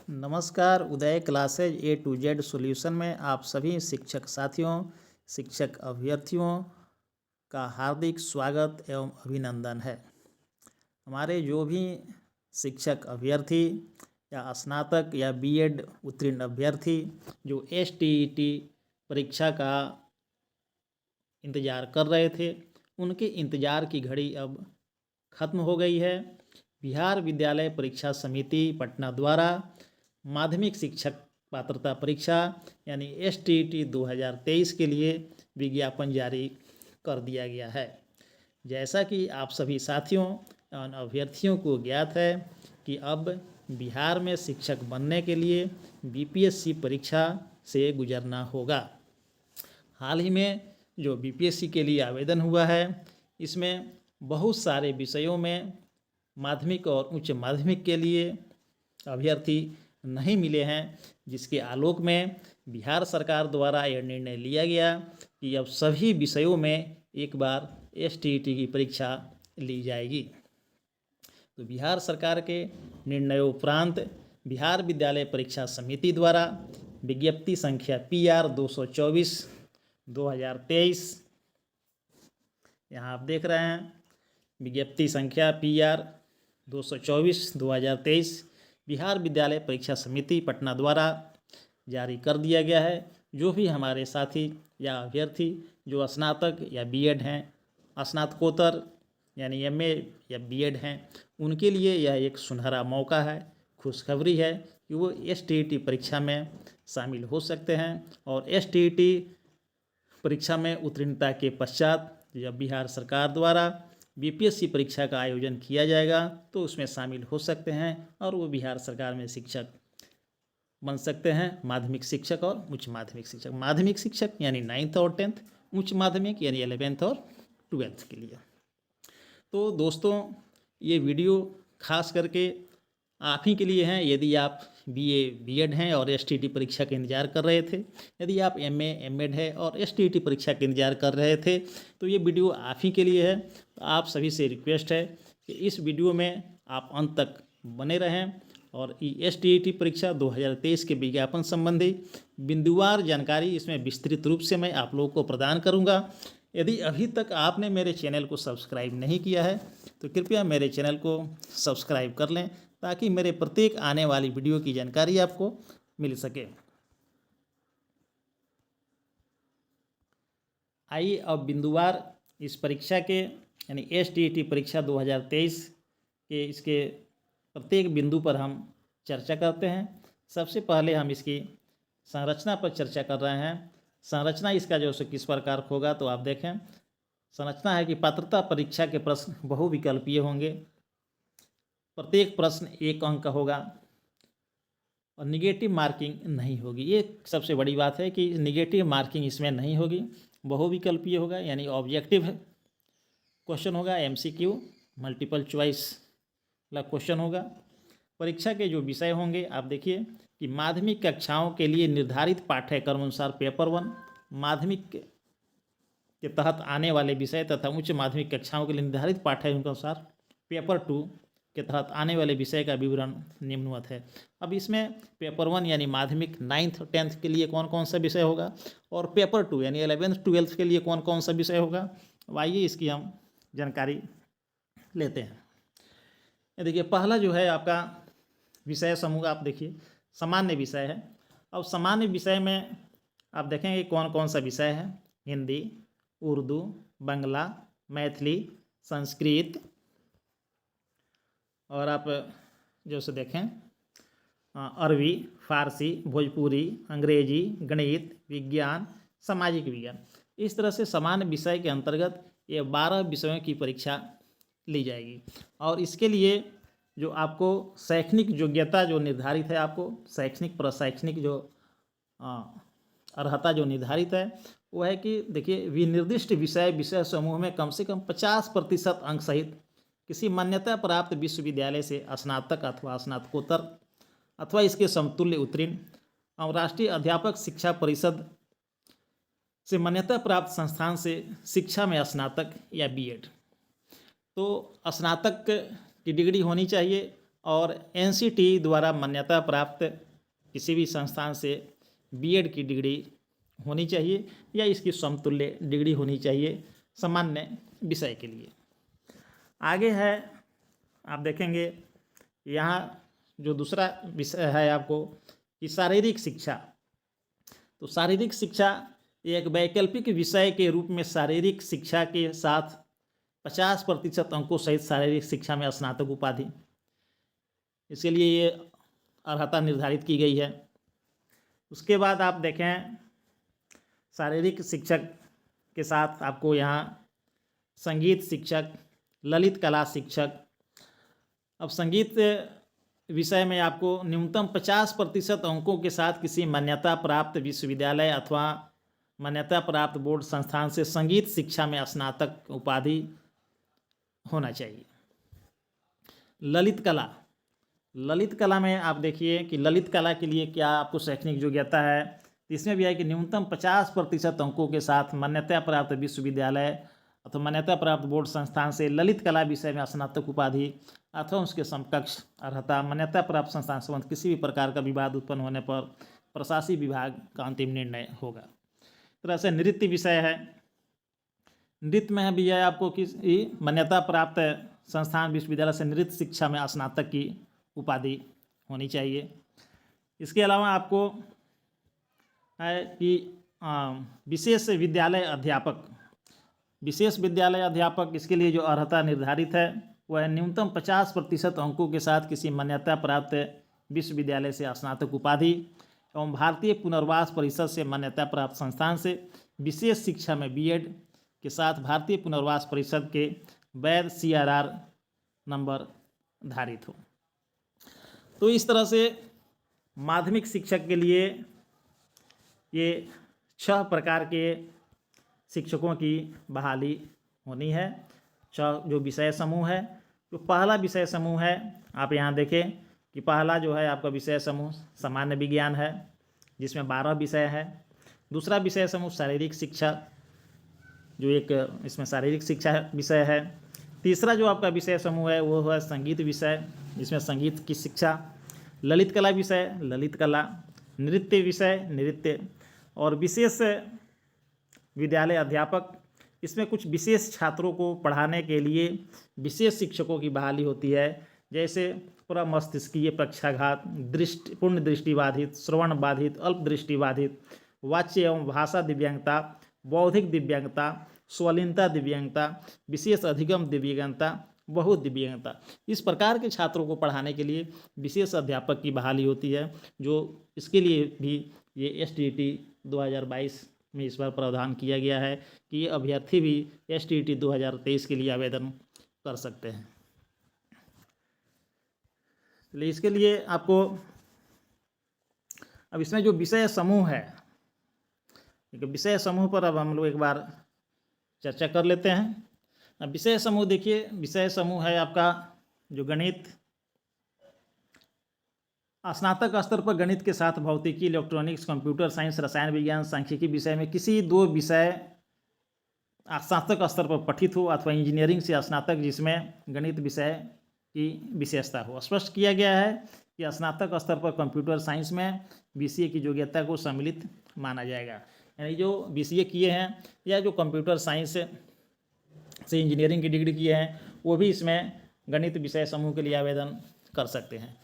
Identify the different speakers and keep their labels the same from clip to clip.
Speaker 1: नमस्कार। Uday classes A to Z solution में आप सभी शिक्षक साथियों, शिक्षक अभ्यर्थियों का हार्दिक स्वागत एवं अभिनंदन है। हमारे जो भी शिक्षक अभ्यर्थी या स्नातक या B.Ed उत्तीर्ण अभ्यर्थी जो STET परीक्षा का इंतज़ार कर रहे थे, उनके इंतज़ार की घड़ी अब ख़त्म हो गई है। बिहार विद्यालय परीक्षा समिति पटना द्वारा माध्यमिक शिक्षक पात्रता परीक्षा यानी STET 2023 के लिए विज्ञापन जारी कर दिया गया है। जैसा कि आप सभी साथियों और अभ्यर्थियों को ज्ञात है कि अब बिहार में शिक्षक बनने के लिए BPSC परीक्षा से गुजरना होगा। हाल ही में जो BPSC के लिए आवेदन हुआ है, इसमें बहुत सारे विषयों में माध्यमिक और उच्च माध्यमिक के लिए अभ्यर्थी नहीं मिले हैं, जिसके आलोक में बिहार सरकार द्वारा यह निर्णय लिया गया कि अब सभी विषयों में एक बार STET की परीक्षा ली जाएगी। तो बिहार सरकार के निर्णयोपरांत बिहार विद्यालय परीक्षा समिति द्वारा विज्ञप्ति संख्या PR 224/2023 यहाँ आप देख रहे हैं, विज्ञप्ति संख्या PR 224/2023 बिहार विद्यालय परीक्षा समिति पटना द्वारा जारी कर दिया गया है। जो भी हमारे साथी या अभ्यर्थी जो स्नातक या B.Ed हैं, स्नातकोत्तर यानी MA या B.Ed हैं, उनके लिए यह एक सुनहरा मौका है, खुशखबरी है कि वो STET परीक्षा में शामिल हो सकते हैं और STET परीक्षा में उत्तीर्णता के पश्चात जब बिहार सरकार द्वारा BPSC परीक्षा का आयोजन किया जाएगा तो उसमें शामिल हो सकते हैं और वो बिहार सरकार में शिक्षक बन सकते हैं, माध्यमिक शिक्षक और उच्च माध्यमिक शिक्षक। माध्यमिक शिक्षक यानी 9th और 10th, उच्च माध्यमिक यानी 11th और 12th के लिए। तो दोस्तों, ये वीडियो खास करके आप ही के लिए हैं। यदि आप BA B.Ed हैं और STET परीक्षा का इंतज़ार कर रहे थे, यदि आप MA M.Ed है और STET परीक्षा का इंतज़ार कर रहे थे, तो ये वीडियो आप ही के लिए है। तो आप सभी से रिक्वेस्ट है कि इस वीडियो में आप अंत तक बने रहें और STET परीक्षा 2023 के विज्ञापन संबंधी बिंदुवार जानकारी इसमें विस्तृत रूप से मैं आप लोगों को प्रदान करूँगा। यदि अभी तक आपने मेरे चैनल को सब्सक्राइब नहीं किया है तो कृपया मेरे चैनल को सब्सक्राइब कर लें ताकि मेरे प्रत्येक आने वाली वीडियो की जानकारी आपको मिल सके। आइए अब बिंदुवार इस परीक्षा के यानी STET परीक्षा 2023 के इसके प्रत्येक बिंदु पर हम चर्चा करते हैं। सबसे पहले हम इसकी संरचना पर चर्चा कर रहे हैं। संरचना इसका जो है किस प्रकार होगा, तो आप देखें, संरचना है कि पात्रता परीक्षा के प्रश्न बहुविकल्पीय होंगे, प्रत्येक प्रश्न 1 अंक का होगा और निगेटिव मार्किंग नहीं होगी। ये सबसे बड़ी बात है कि निगेटिव मार्किंग इसमें नहीं होगी, बहुविकल्पीय होगा यानी ऑब्जेक्टिव क्वेश्चन होगा, MCQ मल्टीपल चॉइस वाला क्वेश्चन होगा। परीक्षा के जो विषय होंगे आप देखिए कि माध्यमिक कक्षाओं के लिए निर्धारित पाठ्यक्रम अनुसार पेपर 1, माध्यमिक के तहत आने वाले विषय तथा उच्च माध्यमिक कक्षाओं के लिए निर्धारित पाठ्यक्रम के अनुसार पेपर 2 के तहत आने वाले विषय का विवरण निम्नवत है। अब इसमें पेपर 1 यानी माध्यमिक 9th और 10th के लिए कौन कौन सा विषय होगा और पेपर 2 यानी 11th 12th के लिए कौन कौन सा विषय होगा, आइए इसकी हम जानकारी लेते हैं। ये देखिए, पहला जो है आपका विषय समूह आप देखिए सामान्य विषय है। अब सामान्य विषय में आप देखेंगे कौन कौन सा विषय है, हिंदी, उर्दू, बांग्ला, मैथिली, संस्कृत और आप जो से देखें अरबी, फारसी, भोजपुरी, अंग्रेजी, गणित, विज्ञान, सामाजिक विज्ञान। इस तरह से सामान्य विषय के अंतर्गत ये 12 विषयों की परीक्षा ली जाएगी और इसके लिए जो आपको शैक्षणिक योग्यता जो निर्धारित है, आपको शैक्षणिक प्रशैक्षणिक जो अर्हता जो निर्धारित है वो है कि देखिए, विनिर्दिष्ट विषय समूह में कम से कम 50% अंक सहित किसी मान्यता प्राप्त विश्वविद्यालय से स्नातक अथवा स्नातकोत्तर अथवा इसके समतुल्य उत्तीर्ण और राष्ट्रीय अध्यापक शिक्षा परिषद से मान्यता प्राप्त संस्थान से शिक्षा में स्नातक या B.Ed, तो स्नातक की डिग्री होनी चाहिए और एनसीटी द्वारा मान्यता प्राप्त किसी भी संस्थान से बीएड की डिग्री होनी चाहिए या इसकी समतुल्य डिग्री होनी चाहिए सामान्य विषय के लिए। आगे है, आप देखेंगे यहाँ जो दूसरा विषय है आपको कि शारीरिक शिक्षा। तो शारीरिक शिक्षा एक वैकल्पिक विषय के रूप में शारीरिक शिक्षा के साथ 50% अंकों सहित शारीरिक शिक्षा में स्नातक उपाधि, इसके लिए ये अर्हता निर्धारित की गई है। उसके बाद आप देखें शारीरिक शिक्षक के साथ आपको यहाँ संगीत शिक्षक, ललित कला शिक्षक। अब संगीत विषय में आपको न्यूनतम 50% अंकों के साथ किसी मान्यता प्राप्त विश्वविद्यालय अथवा मान्यता प्राप्त बोर्ड संस्थान से संगीत शिक्षा में स्नातक उपाधि होना चाहिए। ललित कला, ललित कला में आप देखिए कि ललित कला के लिए क्या आपको शैक्षणिक योग्यता है। इसमें भी है कि न्यूनतम 50% अंकों के साथ मान्यता प्राप्त विश्वविद्यालय अथवा मान्यता प्राप्त बोर्ड संस्थान से ललित कला विषय में स्नातक उपाधि अथवा उसके समकक्ष अर्हता। मान्यता प्राप्त संस्थान संबंध किसी भी प्रकार का विवाद उत्पन्न होने पर प्रशासनिक विभाग का अंतिम निर्णय होगा। तरह से नृत्य विषय है, नृत्य में भी है आपको किसी मान्यता प्राप्त संस्थान विश्वविद्यालय से नृत्य शिक्षा में स्नातक की उपाधि होनी चाहिए। इसके अलावा आपको है कि विशेष विद्यालय अध्यापक, विशेष विद्यालय अध्यापक, इसके लिए जो अर्हता निर्धारित है वह है न्यूनतम 50% अंकों के साथ किसी मान्यता प्राप्त विश्वविद्यालय से स्नातक उपाधि एवं भारतीय पुनर्वास परिषद से मान्यता प्राप्त संस्थान से विशेष शिक्षा में बीएड के साथ भारतीय पुनर्वास परिषद के वैध CRR नंबर धारित हो। तो इस तरह से माध्यमिक शिक्षक के लिए ये 6 प्रकार के शिक्षकों की बहाली होनी है। 6 जो विषय समूह है। जो पहला विषय समूह है, आप यहाँ देखें कि पहला जो है आपका विषय समूह सामान्य विज्ञान है जिसमें 12 विषय है। दूसरा विषय समूह शारीरिक शिक्षा, जो एक इसमें शारीरिक शिक्षा विषय है। तीसरा जो आपका विषय समूह है वो है संगीत विषय, जिसमें संगीत की शिक्षा। ललित कला विषय, ललित कला। नृत्य विषय, नृत्य। और विशेष विद्यालय अध्यापक, इसमें कुछ विशेष छात्रों को पढ़ाने के लिए विशेष शिक्षकों की बहाली होती है, जैसे प्रमस्तिष्कीय पक्षाघात, पूर्ण दृष्टिबाधित, श्रवण बाधित, अल्प दृष्टिबाधित, वाच्य एवं भाषा दिव्यांगता, बौद्धिक दिव्यांगता, स्वलीनता दिव्यांगता, विशेष अधिगम दिव्यांगता, बहुत दिव्यांगता। इस प्रकार के छात्रों को पढ़ाने के लिए विशेष अध्यापक की बहाली होती है, जो इसके लिए भी ये STET 2022 में इस बार प्रावधान किया गया है कि ये अभ्यर्थी भी STET 2023 के लिए आवेदन कर सकते हैं। इसलिए इसके लिए आपको अब इसमें जो विषय समूह है, विषय समूह पर अब हम लोग एक बार चर्चा कर लेते हैं। अब विषय समूह देखिए, विषय समूह है आपका जो गणित, स्नातक स्तर पर गणित के साथ भौतिकी, इलेक्ट्रॉनिक्स, कंप्यूटर साइंस, रसायन विज्ञान, सांख्यिकी विषय में किसी 2 विषय स्नातक स्तर पर पठित हो अथवा इंजीनियरिंग से स्नातक जिसमें गणित विषय की विशेषता हो। स्पष्ट किया गया है कि स्नातक स्तर पर कंप्यूटर साइंस में BCA की योग्यता को सम्मिलित माना जाएगा। यानी जो BCA किए हैं या जो कंप्यूटर साइंस से इंजीनियरिंग की डिग्री किए हैं वो भी इसमें गणित विषय समूह के लिए आवेदन कर सकते हैं।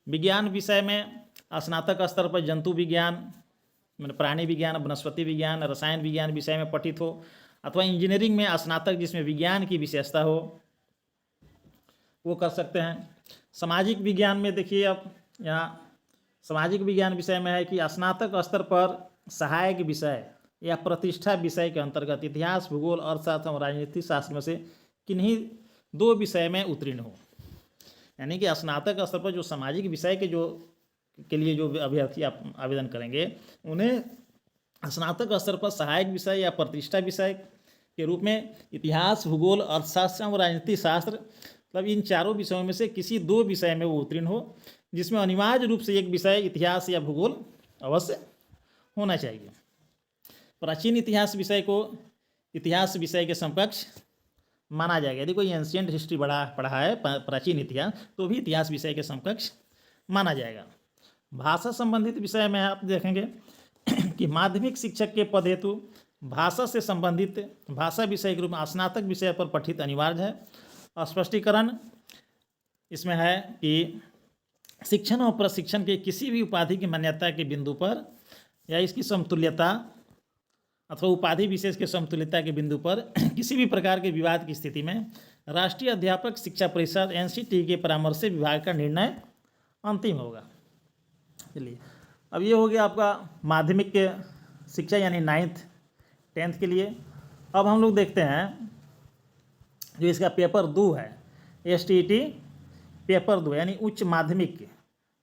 Speaker 1: विज्ञान विषय में स्नातक स्तर पर जंतु विज्ञान, प्राणी विज्ञान, वनस्पति विज्ञान, रसायन विज्ञान विषय में पठित हो अथवा इंजीनियरिंग में स्नातक जिसमें विज्ञान की विशेषता हो वो कर सकते हैं। सामाजिक विज्ञान में देखिए, अब यहाँ सामाजिक विज्ञान विषय में है कि स्नातक स्तर पर सहायक विषय या प्रतिष्ठा विषय के अंतर्गत इतिहास, भूगोल, अर्थशास्त्र और राजनीति शास्त्र में से किन्हीं 2 विषय में उत्तीर्ण हो। यानी कि स्नातक स्तर पर जो सामाजिक विषय के लिए जो अभ्यर्थी आप आवेदन करेंगे उन्हें स्नातक स्तर पर सहायक विषय या प्रतिष्ठा विषय के रूप में इतिहास, भूगोल, अर्थशास्त्र और राजनीति शास्त्र, मतलब इन 4 विषयों में से किसी 2 विषय में वो उत्तीर्ण हो, जिसमें अनिवार्य रूप से एक विषय इतिहास या भूगोल अवश्य होना चाहिए। प्राचीन इतिहास विषय को इतिहास विषय के समकक्ष माना जाएगा। यदि कोई एंशियंट हिस्ट्री पढ़ा है, प्राचीन इतिहास, तो भी इतिहास विषय के समकक्ष माना जाएगा। भाषा संबंधित विषय में आप देखेंगे कि माध्यमिक शिक्षक के पद हेतु भाषा से संबंधित भाषा विषय के रूप में स्नातक विषय पर पठित अनिवार्य है। स्पष्टीकरण इसमें है कि शिक्षण और प्रशिक्षण के किसी भी उपाधि की मान्यता के बिंदु पर या इसकी समतुल्यता अथवा उपाधि विशेष के समतुल्यता के बिंदु पर किसी भी प्रकार के विवाद की स्थिति में राष्ट्रीय अध्यापक शिक्षा परिषद NCT के परामर्श से विभाग का निर्णय अंतिम होगा। चलिए, अब ये हो गया आपका माध्यमिक के शिक्षा यानी 9th 10th के लिए। अब हम लोग देखते हैं जो इसका पेपर 2 है, STET पेपर 2 यानी उच्च माध्यमिक।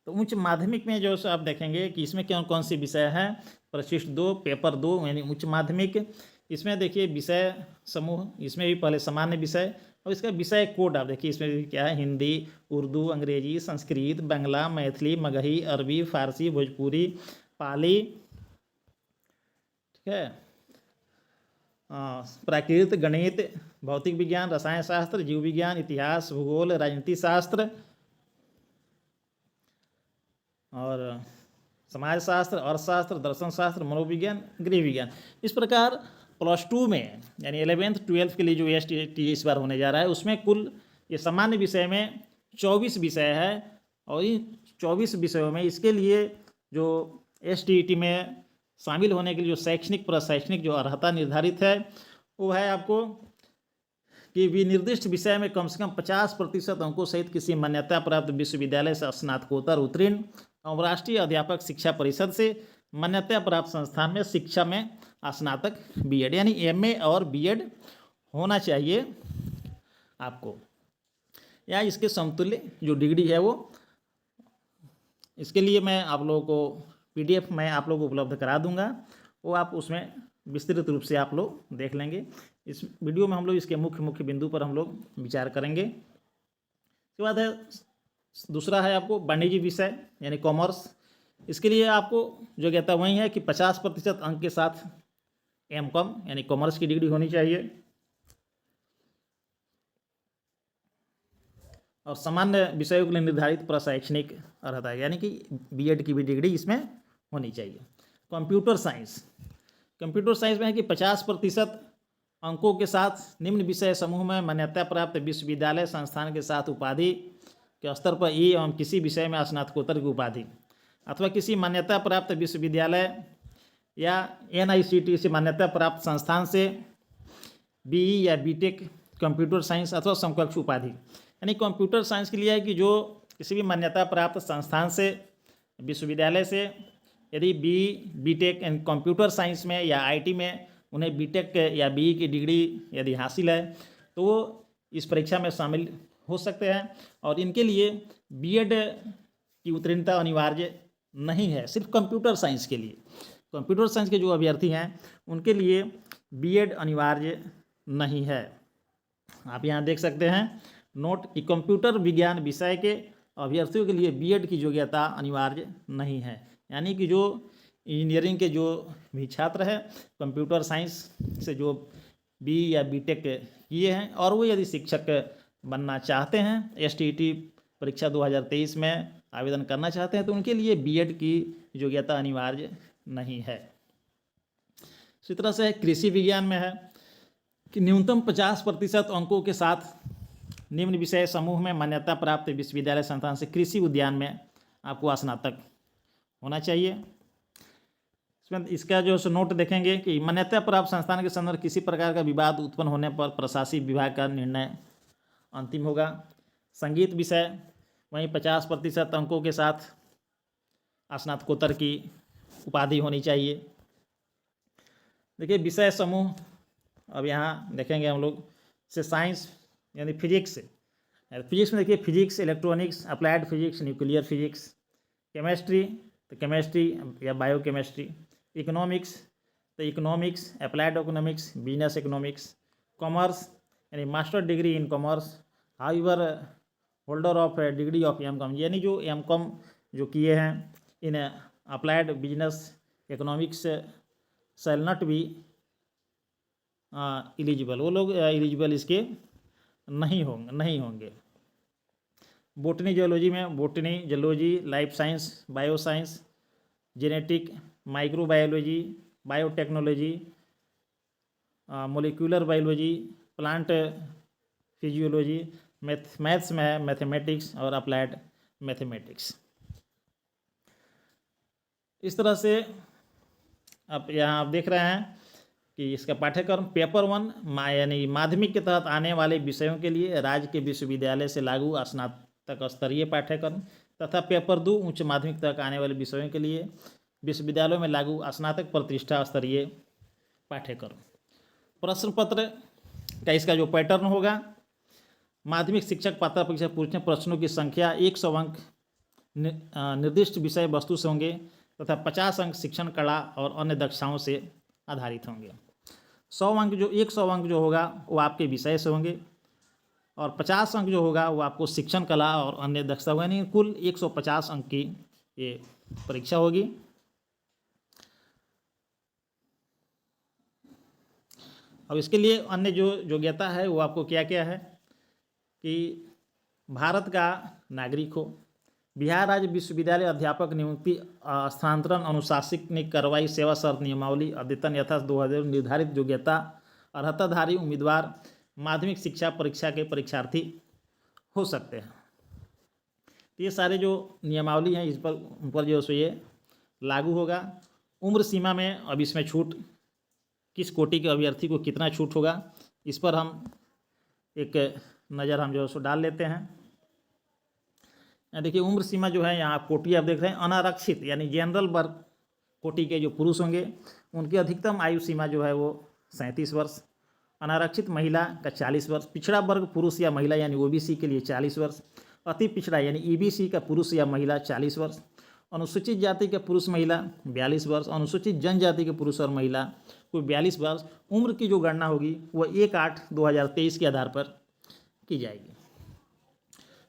Speaker 1: तो उच्च माध्यमिक में जो आप देखेंगे कि इसमें कौन कौन सी विषय हैं। प्रशिष्ट 2 पेपर 2 यानी उच्च माध्यमिक। इसमें देखिए विषय समूह, इसमें भी पहले सामान्य विषय और इसका विषय कोड आप देखिए इसमें भी क्या है, हिंदी, उर्दू, अंग्रेजी, संस्कृत, बांग्ला, मैथिली, मगही, अरबी, फारसी, भोजपुरी, पाली, ठीक है, प्राकृत, गणित, भौतिक विज्ञान, रसायन शास्त्र, जीव विज्ञान, इतिहास, भूगोल, राजनीति शास्त्र और समाज शास्त्र, अर्थशास्त्र, दर्शन शास्त्र, मनोविज्ञान, गृह विज्ञान। इस प्रकार +2 में यानी 11th 12th के लिए जो STET इस बार होने जा रहा है उसमें कुल ये सामान्य विषय में 24 विषय है और इन 24 विषयों में इसके लिए जो STET में शामिल होने के लिए जो शैक्षणिक प्रशैक्षणिक जो अर्हता निर्धारित है वो है आपको कि विनिर्दिष्ट विषय में कम से कम 50% अंकों सहित किसी मान्यता प्राप्त विश्वविद्यालय से स्नातकोत्तर उत्तीर्ण और राष्ट्रीय अध्यापक शिक्षा परिषद से मान्यता प्राप्त संस्थान में शिक्षा में स्नातक BEd यानी MA और BEd होना चाहिए आपको, या इसके समतुल्य जो डिग्री है वो। इसके लिए मैं आप लोगों को PDF मैं आप लोगों को उपलब्ध करा दूंगा, वो आप उसमें विस्तृत रूप से आप लोग देख लेंगे। इस वीडियो में हम लोग इसके मुख्य बिंदु पर हम लोग विचार करेंगे। इसके बाद है दूसरा है आपको वाणिज्य विषय यानी कॉमर्स। इसके लिए आपको योग्यता वही है कि 50% अंक के साथ M.Com यानी कॉमर्स की डिग्री होनी चाहिए और सामान्य विषयों के लिए निर्धारित प्रशैक्षणिक अर्हता यानी कि BEd की भी डिग्री इसमें होनी चाहिए। कंप्यूटर साइंस में है कि 50% अंकों के साथ निम्न विषय समूह में मान्यता प्राप्त विश्वविद्यालय संस्थान के साथ उपाधि के स्तर पर E एवं किसी विषय में स्नातकोत्तर की उपाधि अथवा किसी मान्यता प्राप्त विश्वविद्यालय या NICT से मान्यता प्राप्त संस्थान से BE या BTech कंप्यूटर साइंस अथवा समकक्ष उपाधि। यानी कंप्यूटर साइंस के लिए है कि जो किसी भी मान्यता प्राप्त संस्थान से विश्वविद्यालय से यदि BE BTech and computer science में या IT में उन्हें BTech या BE की डिग्री यदि हासिल है तो वो इस परीक्षा में शामिल हो सकते हैं और इनके लिए BEd की उत्तीर्णता अनिवार्य नहीं है। सिर्फ कंप्यूटर साइंस के लिए, कंप्यूटर साइंस के जो अभ्यर्थी हैं उनके लिए BEd अनिवार्य नहीं है। आप यहाँ देख सकते हैं नोट कि कंप्यूटर विज्ञान विषय के अभ्यर्थियों के लिए BEd की योग्यता अनिवार्य नहीं है। यानी कि जो इंजीनियरिंग के जो भी छात्र हैं कंप्यूटर साइंस से जो BE या BTech किए हैं और वो यदि शिक्षक बनना चाहते हैं STET परीक्षा 2023 में आवेदन करना चाहते हैं तो उनके लिए BEd की योग्यता अनिवार्य नहीं है। इसी तरह से कृषि विज्ञान में है कि न्यूनतम 50% अंकों के साथ निम्न विषय समूह में मान्यता प्राप्त विश्वविद्यालय संस्थान से कृषि उद्यान में आपको स्नातक होना चाहिए। इसमें इसका जो नोट देखेंगे कि मान्यता प्राप्त संस्थान के संदर्भ किसी प्रकार का विवाद उत्पन्न होने पर प्रशासनिक विभाग का निर्णय अंतिम होगा। संगीत विषय वहीं 50% अंकों के साथ स्नातकोत्तर की उपाधि होनी चाहिए। देखिए विषय समूह अब यहाँ देखेंगे हम लोग से साइंस यानी फिजिक्स में देखिए physics, electronics, applied physics, nuclear physics, chemistry तो केमिस्ट्री या बायोकेमिस्ट्री, इकोनॉमिक्स तो economics, applied economics, business economics, commerce यानी master degree in commerce, however holder of degree of M.Com यानी जो M.Com जो किए हैं in applied business economics shall not be eligible, वो लोग एलिजिबल इसके नहीं होंगे। बोटनी जियोलॉजी में botany, geology, life science, bio science, genetic, microbiology, biotechnology, molecular biology, plant physiology, maths में है मैथमेटिक्स और अप्लाइड मैथमेटिक्स। इस तरह से आप यहाँ आप देख रहे हैं कि इसका पाठ्यक्रम पेपर 1 यानी माध्यमिक के तहत आने वाले विषयों के लिए राज्य के विश्वविद्यालय से लागू स्नातक स्तरीय पाठ्यक्रम तथा पेपर 2 उच्च माध्यमिक तक आने वाले विषयों के लिए विश्वविद्यालयों में लागू स्नातक प्रतिष्ठा स्तरीय पाठ्यक्रम। प्रश्न पत्र का इसका जो पैटर्न होगा, माध्यमिक शिक्षक पात्रता परीक्षा पूछने प्रश्नों की संख्या 100 अंक निर्दिष्ट विषय वस्तु से होंगे तथा 50 अंक शिक्षण कला और अन्य दक्षताओं से आधारित होंगे। 100 अंक जो होगा वो आपके विषय से होंगे और 50 अंक जो होगा वो आपको शिक्षण कला और अन्य दक्षता होगा, यानी कुल 150 अंक की ये परीक्षा होगी। अब इसके लिए अन्य जो योग्यता है वो आपको क्या क्या है कि भारत का नागरिक हो, बिहार राज्य विश्वविद्यालय अध्यापक नियुक्ति स्थानांतरण अनुशासनिक कार्रवाई सेवा शर्त नियमावली अद्यतन यथा 2000 निर्धारित योग्यता अर्हताधारी उम्मीदवार माध्यमिक शिक्षा परीक्षा के परीक्षार्थी हो सकते हैं। ये सारे जो नियमावली हैं इस पर उन पर जो है ये लागू होगा। उम्र सीमा में अब इसमें छूट, किस कोटि के अभ्यर्थी को कितना छूट होगा, इस पर हम एक नज़र हम जो है सो डाल लेते हैं। देखिए उम्र सीमा जो है यहाँ कोटि आप देख रहे हैं, अनारक्षित यानी जनरल वर्ग कोटि के जो पुरुष होंगे उनकी अधिकतम आयु सीमा जो है वो 37 वर्ष, अनारक्षित महिला का 40 वर्ष, पिछड़ा वर्ग पुरुष या महिला यानी ओबीसी के लिए 40 वर्ष, अति पिछड़ा यानी ईबीसी का पुरुष या महिला 40 वर्ष, अनुसूचित जाति के पुरुष महिला 42 वर्ष, अनुसूचित जनजाति के पुरुष और महिला को 42 वर्ष। उम्र की जो गणना होगी वह 1/8/2023 के आधार पर की जाएगी।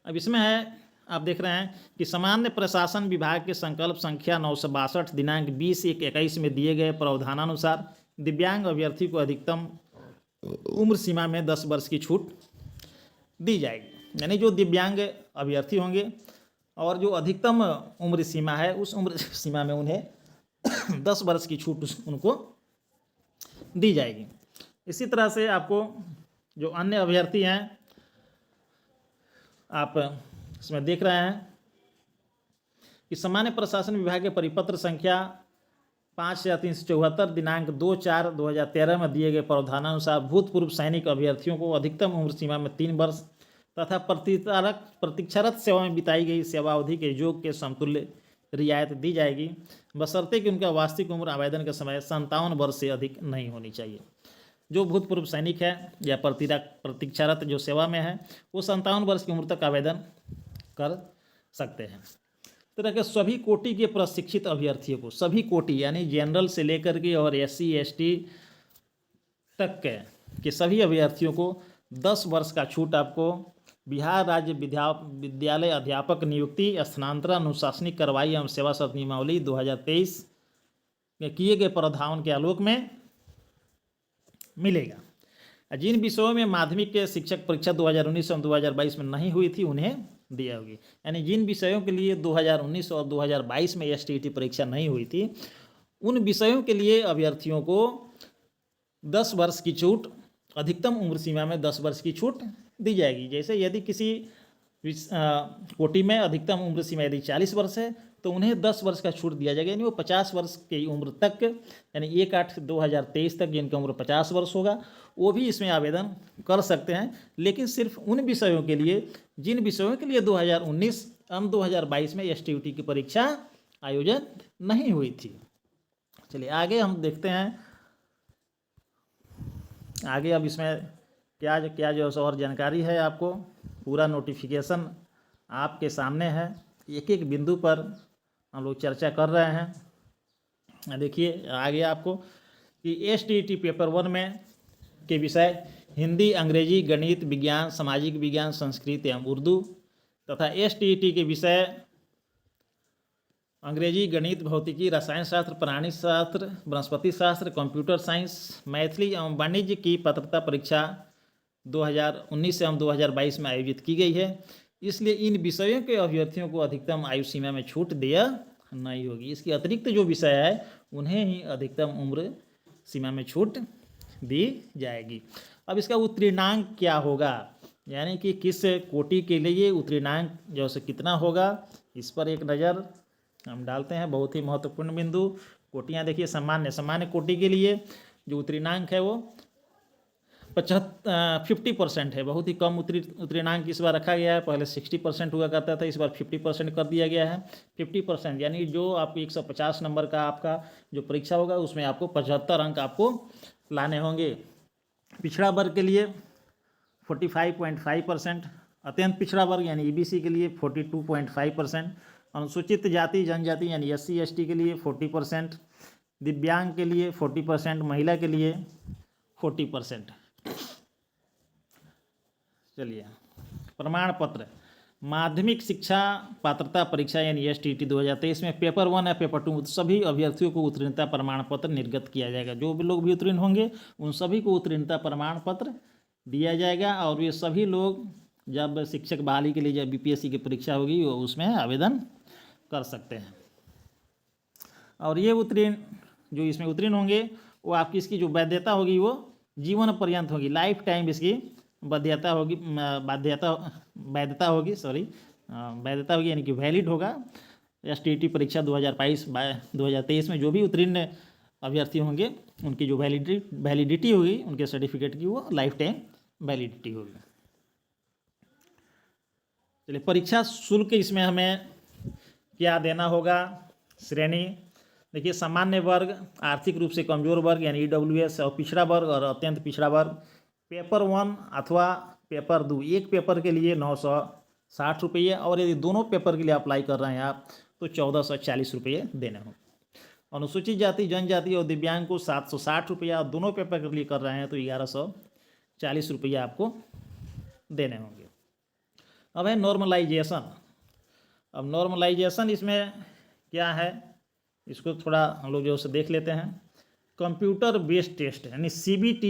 Speaker 1: अब इसमें है आप देख रहे हैं कि सामान्य प्रशासन विभाग के संकल्प संख्या 962 दिनांक 20/1/21 में दिए गए प्रावधानानुसार दिव्यांग अभ्यर्थी को अधिकतम उम्र सीमा में 10 वर्ष की छूट दी जाएगी, यानी जो दिव्यांग अभ्यर्थी होंगे और जो अधिकतम उम्र सीमा है उस उम्र सीमा में उन्हें 10 वर्ष की छूट उनको दी जाएगी। इसी तरह से आपको जो अन्य अभ्यर्थी हैं आप इसमें देख रहे हैं कि सामान्य प्रशासन विभाग के परिपत्र संख्या 5/374 दिनांक 2/4/2013 में दिए गए प्रावधानानुसार भूतपूर्व सैनिक अभ्यर्थियों को अधिकतम उम्र सीमा में 3 वर्ष तथा प्रतीक्षारत सेवा में बिताई गई सेवा अवधि के योग के समतुल्य रियायत दी जाएगी, बशर्ते कि उनका वास्तविक उम्र आवेदन के समय 57 वर्ष से अधिक नहीं होनी चाहिए। जो भूतपूर्व सैनिक है या प्रतीक्षारत जो सेवा में है वो 57 वर्ष की उम्र तक आवेदन कर सकते हैं। इस तरह के सभी कोटि के प्रशिक्षित अभ्यर्थियों को, सभी कोटि यानी जनरल से लेकर के और SC ST तक के सभी अभ्यर्थियों को 10 वर्ष का छूट आपको बिहार राज्य विद्यालय अध्यापक नियुक्ति स्थानांतरण अनुशासनिक कार्रवाई एवं सेवा शर्त नियमावली 2023 में किए गए प्रावधान के आलोक में मिलेगा। जिन विषयों में माध्यमिक के शिक्षक परीक्षा 2019 और 2022 में नहीं हुई थी उन्हें दिया होगी, यानी जिन विषयों के लिए 2019 और 2022 में STET परीक्षा नहीं हुई थी उन विषयों के लिए अभ्यर्थियों को 10 वर्ष की छूट, अधिकतम उम्र सीमा में 10 वर्ष की छूट दी जाएगी। जैसे यदि किसी कोटि में अधिकतम उम्र सीमा यदि 40 वर्ष है तो उन्हें 10 वर्ष का छूट दिया जाएगा, यानी वो 50 वर्ष की उम्र तक यानी 1/8/2023 तक जिनका उम्र 50 वर्ष होगा वो भी इसमें आवेदन कर सकते हैं, लेकिन सिर्फ उन विषयों के लिए जिन विषयों के लिए 2019 एवं 2022 में STET की परीक्षा आयोजन नहीं हुई थी। चलिए आगे हम देखते हैं आगे। अब इसमें क्या क्या जो और जानकारी है आपको, पूरा नोटिफिकेशन आपके सामने है, एक एक बिंदु पर हम लोग चर्चा कर रहे हैं। देखिए आगे आपको कि STET पेपर 1 में के विषय हिंदी, अंग्रेजी, गणित, विज्ञान, सामाजिक विज्ञान, संस्कृत एवं उर्दू तथा STET के विषय अंग्रेजी, गणित, भौतिकी, रसायन शास्त्र, प्राणी शास्त्र, वनस्पति शास्त्र, कंप्यूटर साइंस, मैथिली एवं वाणिज्य की पात्रता परीक्षा 2019 से हम 2022 में आयोजित की गई है। इसलिए इन विषयों के अभ्यर्थियों को अधिकतम आयु सीमा में छूट दिया नहीं होगी। इसके अतिरिक्त जो विषय है उन्हें ही अधिकतम उम्र सीमा में छूट दी जाएगी। अब इसका उत्तीर्णांक क्या होगा, यानी कि किस कोटि के लिए उत्तीर्णांक जो से कितना होगा, इस पर एक नज़र हम डालते हैं। बहुत ही महत्वपूर्ण बिंदु। कोटियाँ देखिए, सामान्य कोटि के लिए जो उत्तीर्णांक है वो 50% है। बहुत ही कम उत्तीर्णांक इस बार रखा गया है। पहले 60% हुआ करता था, इस बार 50% कर दिया गया है। 50% यानी जो आपको 150 नंबर का आपका जो परीक्षा होगा उसमें आपको 75 अंक आपको लाने होंगे। पिछड़ा वर्ग के लिए 45.5%, अत्यंत पिछड़ा वर्ग यानी EBC के लिए 42.5%, अनुसूचित जाति जनजाति यानी SC ST के लिए 40%, दिव्यांग के लिए 40%, महिला के लिए 40%। चलिए, प्रमाण पत्र माध्यमिक शिक्षा पात्रता परीक्षा यानी STT 2023 में पेपर 1 या पेपर 2 सभी अभ्यर्थियों को उत्तीर्णता प्रमाण पत्र निर्गत किया जाएगा। जो भी लोग भी उत्तीर्ण होंगे उन सभी को उत्तीर्णता प्रमाण पत्र दिया जाएगा और ये सभी लोग जब शिक्षक बहाली के लिए जब BPSC की परीक्षा होगी वो उसमें आवेदन कर सकते हैं। और ये जो इसमें उत्तीर्ण होंगे वो आपकी इसकी जो वैधता होगी वो जीवन पर्यंत होगी, लाइफ टाइम इसकी वैधता होगी, वैधता होगी यानी कि वैलिड होगा। STT परीक्षा 2023 में जो भी उत्तीर्ण अभ्यर्थी होंगे उनकी जो वैलिडिटी होगी उनके सर्टिफिकेट की वो लाइफ टाइम वैलिडिटी होगी। चलिए, परीक्षा शुल्क इसमें हमें क्या देना होगा। श्रेणी देखिए, सामान्य वर्ग, आर्थिक रूप से कमजोर वर्ग यानी EWS, और पिछड़ा वर्ग और अत्यंत पिछड़ा वर्ग। पेपर 1 अथवा पेपर 2 एक पेपर के लिए 960 रुपये, और यदि दोनों पेपर के लिए अप्लाई कर रहे हैं आप तो 1440 रुपये देने होंगे। अनुसूचित जाति जनजाति और दिव्यांग को 760 रुपया, और दोनों पेपर के लिए कर रहे हैं तो 1140 रुपया आपको देने होंगे। अब है नॉर्मलाइजेशन। अब नॉर्मलाइजेशन इसमें क्या है, इसको थोड़ा हम लोग जो से देख लेते हैं। कंप्यूटर बेस्ड टेस्ट यानी CBT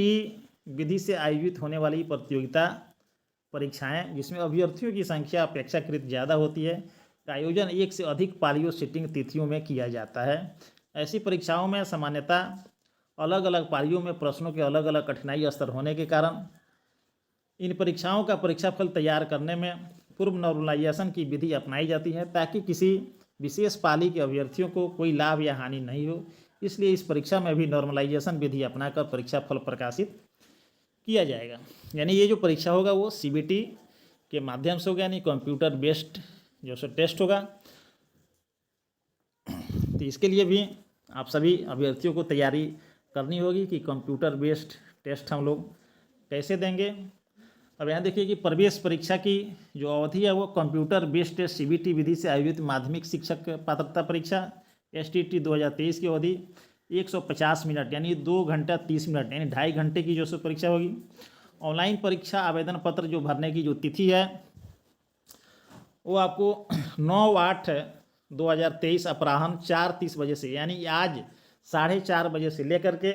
Speaker 1: विधि से आयोजित होने वाली प्रतियोगिता परीक्षाएं जिसमें अभ्यर्थियों की संख्या अपेक्षाकृत ज़्यादा होती है, का आयोजन एक से अधिक पालियों सिटिंग तिथियों में किया जाता है। ऐसी परीक्षाओं में सामान्यतः अलग अलग पालियों में प्रश्नों के अलग अलग कठिनाई स्तर होने के कारण इन परीक्षाओं का परीक्षाफल तैयार करने में पूर्व नॉर्मलाइजेशन की विधि अपनाई जाती है ताकि किसी विशेष पाली के अभ्यर्थियों को कोई लाभ या हानि नहीं हो। इसलिए इस परीक्षा में भी नॉर्मलाइजेशन विधि अपनाकर परीक्षा फल प्रकाशित किया जाएगा। यानी ये जो परीक्षा होगा वो CBT के माध्यम से होगा, यानी कंप्यूटर बेस्ड जो सो टेस्ट होगा। तो इसके लिए भी आप सभी अभ्यर्थियों को तैयारी करनी होगी कि कंप्यूटर बेस्ड टेस्ट हम लोग कैसे देंगे। अब यहाँ देखिए कि प्रवेश परीक्षा की जो अवधि है वो कंप्यूटर बेस्ड CBT विधि से आयोजित माध्यमिक शिक्षक पात्रता परीक्षा STT 2023 की अवधि 150 मिनट यानी 2 घंटा 30 मिनट यानी 2.5 घंटे की जो सो परीक्षा होगी। ऑनलाइन परीक्षा आवेदन पत्र जो भरने की जो तिथि है वो आपको 9/8/2023 अपराह्न 4:30 बजे से यानी आज 4:30 बजे से लेकर के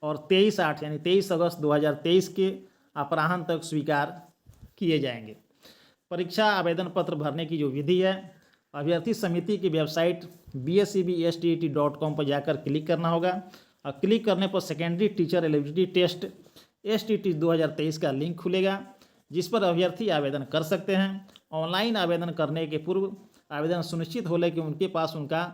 Speaker 1: और 23/8 यानी 23 अगस्त 2023 के अपराह्न तक स्वीकार किए जाएंगे। परीक्षा आवेदन पत्र भरने की जो विधि है, अभ्यर्थी समिति की वेबसाइट bscbstet.com पर जाकर क्लिक करना होगा और क्लिक करने पर secondary teacher eligibility test STT 2023 का लिंक खुलेगा जिस पर अभ्यर्थी आवेदन कर सकते हैं। ऑनलाइन आवेदन करने के पूर्व आवेदन सुनिश्चित हो ले कि उनके पास उनका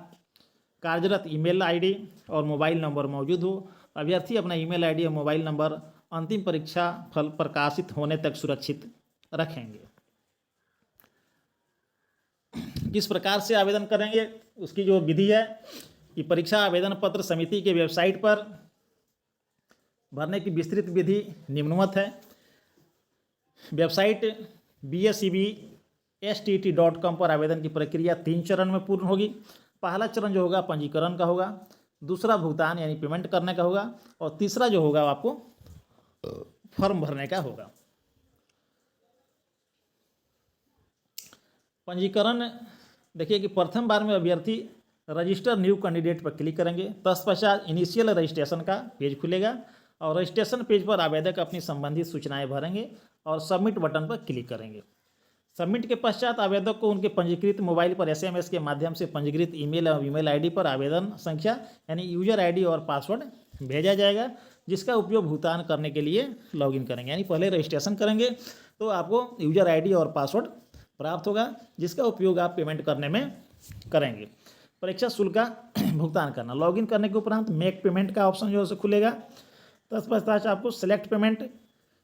Speaker 1: कार्यरत ईमेल ID और मोबाइल नंबर मौजूद हो। अभ्यर्थी अपना ईमेल ID और मोबाइल नंबर अंतिम परीक्षा फल प्रकाशित होने तक सुरक्षित रखेंगे। किस प्रकार से आवेदन करेंगे उसकी जो विधि है कि परीक्षा आवेदन पत्र समिति के वेबसाइट पर भरने की विस्तृत विधि निम्नवत है। वेबसाइट bscbstet.com पर आवेदन की प्रक्रिया 3 चरण में पूर्ण होगी। पहला चरण जो होगा पंजीकरण का होगा, दूसरा भुगतान यानी पेमेंट करने का होगा और तीसरा जो होगा आपको फॉर्म भरने का होगा। पंजीकरण देखिए कि प्रथम बार में अभ्यर्थी रजिस्टर न्यू कैंडिडेट पर क्लिक करेंगे, तत्पश्चात इनिशियल रजिस्ट्रेशन का पेज खुलेगा और रजिस्ट्रेशन पेज पर आवेदक अपनी संबंधित सूचनाएं भरेंगे और सबमिट बटन पर क्लिक करेंगे। सबमिट के पश्चात आवेदक को उनके पंजीकृत मोबाइल पर SMS के माध्यम से पंजीकृत ईमेल और ईमेल ID पर आवेदन संख्या यानी यूजर ID और पासवर्ड भेजा जाएगा, जिसका उपयोग भुगतान करने के लिए लॉगिन करेंगे। यानी पहले रजिस्ट्रेशन करेंगे तो आपको यूजर ID और पासवर्ड प्राप्त होगा, जिसका उपयोग आप पेमेंट करने में करेंगे। परीक्षा शुल्क का भुगतान करना, लॉगिन करने के उपरांत मेक पेमेंट का ऑप्शन जो है खुलेगा। तत्पश्चात आपको सेलेक्ट पेमेंट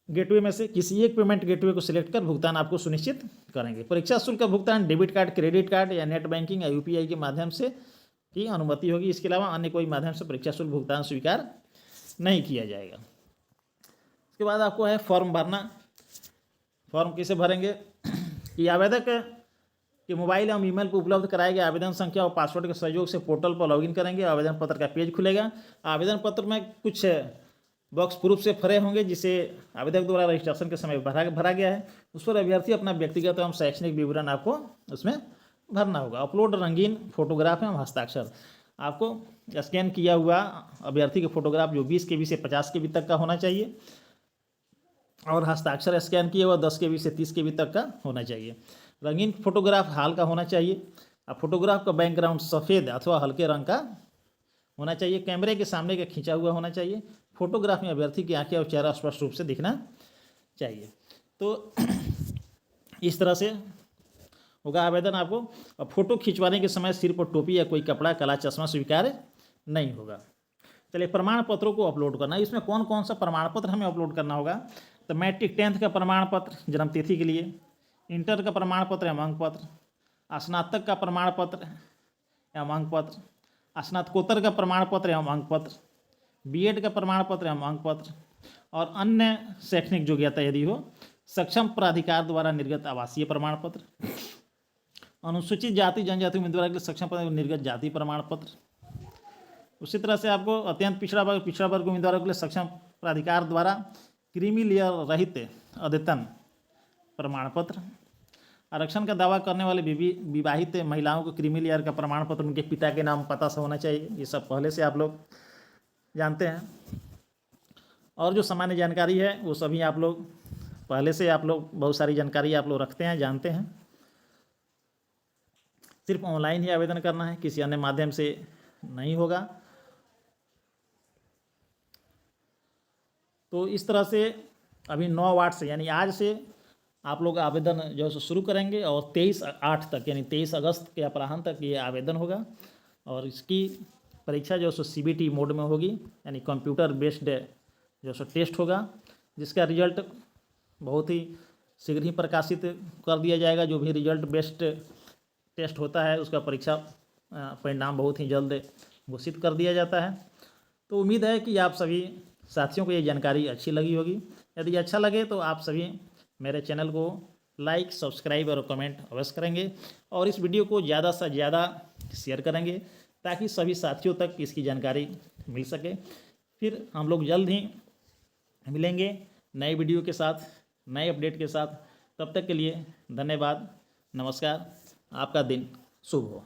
Speaker 1: गेटवे में से किसी एक पेमेंट गेटवे को सिलेक्ट कर भुगतान आपको सुनिश्चित करेंगे। परीक्षा शुल्क का भुगतान डेबिट कार्ड, क्रेडिट कार्ड या नेट बैंकिंग या UPI के माध्यम से की अनुमति होगी। इसके अलावा अन्य कोई माध्यम से परीक्षा शुल्क भुगतान स्वीकार नहीं किया जाएगा। उसके बाद आपको है फॉर्म भरना। फॉर्म कैसे भरेंगे कि आवेदक के मोबाइल एवं ईमेल को उपलब्ध कराए गए आवेदन संख्या और पासवर्ड के सहयोग से पोर्टल पर लॉगिन करेंगे। आवेदन पत्र का पेज खुलेगा। आवेदन पत्र में कुछ बॉक्स प्रूफ से भरे होंगे, जिसे आवेदक द्वारा रजिस्ट्रेशन के समय भरा गया है। उस पर अभ्यर्थी अपना व्यक्तिगत एवं शैक्षणिक विवरण आपको उसमें भरना होगा। अपलोड रंगीन फोटोग्राफ एवं हस्ताक्षर, आपको स्कैन किया हुआ अभ्यर्थी के फोटोग्राफ जो 20 KB से 50 KB तक का होना चाहिए और हस्ताक्षर स्कैन किया हुआ 10 KB से 30 KB तक का होना चाहिए। रंगीन फोटोग्राफ हाल का होना चाहिए। अब फोटोग्राफ का बैकग्राउंड सफ़ेद अथवा हल्के रंग का होना चाहिए। कैमरे के सामने का खींचा हुआ होना चाहिए। फोटोग्राफ में अभ्यर्थी की आंखें और चेहरा स्पष्ट रूप से दिखना चाहिए। तो इस तरह से होगा आवेदन आपको। और फोटो खिंचवाने के समय सिर पर टोपी या कोई कपड़ा, काला चश्मा स्वीकार नहीं होगा। चलिए, प्रमाण पत्रों को अपलोड करना। इसमें कौन कौन सा प्रमाण पत्र हमें अपलोड करना होगा? तो मैट्रिक 10th का प्रमाण पत्र जन्म तिथि के लिए, इंटर का प्रमाण पत्र एवं अंक पत्र, स्नातक का प्रमाण पत्र एवं अंक पत्र, स्नातकोत्तर का प्रमाण पत्र एवं अंक पत्र, B.Ed का प्रमाण पत्र एवं अंक पत्र और अन्य शैक्षणिक योग्यता यदि हो, सक्षम प्राधिकार द्वारा निर्गत आवासीय प्रमाण पत्र, अनुसूचित जाति जनजाति उम्मीदवार के लिए सक्षम प्राधिकार निर्गत जाति प्रमाण पत्र। उसी तरह से आपको अत्यंत पिछड़ा वर्ग उम्मीदवारों के लिए सक्षम प्राधिकार द्वारा क्रीमी लेयर रहित अद्यतन प्रमाण पत्र। आरक्षण का दावा करने वाले विवाहित महिलाओं को क्रीमी लेयर का प्रमाण पत्र उनके पिता के नाम पता से होना चाहिए। ये सब पहले से आप लोग जानते हैं। और जो सामान्य जानकारी है वो सभी आप लोग पहले से बहुत सारी जानकारी आप लोग रखते हैं, जानते हैं। सिर्फ ऑनलाइन ही आवेदन करना है, किसी अन्य माध्यम से नहीं होगा। तो इस तरह से अभी 9 से यानी आज से आप लोग आवेदन जो है शुरू करेंगे और 23/8 तक यानी 23 अगस्त के अपराह्न तक ये आवेदन होगा। और इसकी परीक्षा जो है CBT मोड में होगी, यानी कंप्यूटर बेस्ड जो है टेस्ट होगा, जिसका रिजल्ट बहुत ही शीघ्र ही प्रकाशित कर दिया जाएगा। जो भी रिजल्ट बेस्ड टेस्ट होता है उसका परीक्षा परिणाम बहुत ही जल्द घोषित कर दिया जाता है। तो उम्मीद है कि आप सभी साथियों को ये जानकारी अच्छी लगी होगी। यदि अच्छा लगे तो आप सभी मेरे चैनल को लाइक, सब्सक्राइब और कमेंट अवश्य करेंगे और इस वीडियो को ज़्यादा से ज़्यादा शेयर करेंगे ताकि सभी साथियों तक इसकी जानकारी मिल सके। फिर हम लोग जल्द ही मिलेंगे नए वीडियो के साथ, नए अपडेट के साथ। तब तक के लिए धन्यवाद, नमस्कार, आपका दिन शुभ हो।